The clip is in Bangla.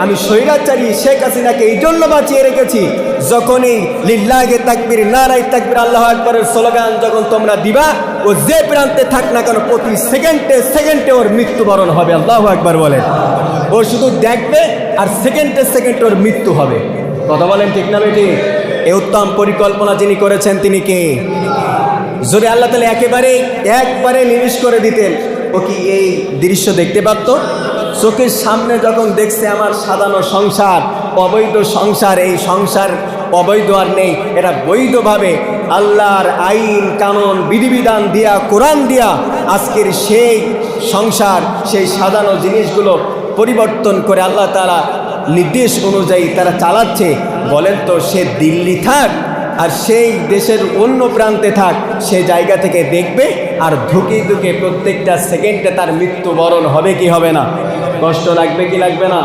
আমি স্বৈরাচারী শেখ হাসিনাকে এই জন্য বাঁচিয়ে রেখেছি, যখনই লিল্লাহে তাকবীর, নারায়ে তাকবীর, আল্লাহু আকবারের স্লোগান যখন তোমরা দিবা, ও যে প্রান্তে থাক না কেন প্রতি সেকেন্ডে সেকেন্ডে ওর মৃত্যুবরণ হবে। আল্লাহু আকবার বলেন। ও শুধু দেখবে আর সেকেন্ডে সেকেন্ডে ওর মৃত্যু হবে। কথা বলেন ঠিক না বেটি? এই উত্তম পরিকল্পনা যিনি করেছেন তিনি কে? যদি আল্লাহ তাআলা একবারে নিমিষ করে দিতেন, ও কি এই দৃশ্য দেখতে পারত? চোখের সামনে যখন দেখছে আমার সাজানো সংসার, অবৈধ সংসার, এই সংসার অবৈধ আর নেই, এটা বৈধভাবে আল্লাহর আইন কানুন বিধিবিধান দিয়া, কোরআন দিয়া আজকের সেই সংসার, সেই সাজানো জিনিসগুলো পরিবর্তন করে আল্লাহ তাআলা নির্দেশ অনুযায়ী তারা চালাচ্ছে। বলেন তো, সে দিল্লি থাক আর সেই দেশের অন্য প্রান্তে থাক, সে জায়গা থেকে দেখবে আর ধুকে ধুকে প্রত্যেকটা সেকেন্ডে তার মৃত্যুবরণ হবে কি হবে না? কষ্ট লাগবে কি লাগবে না?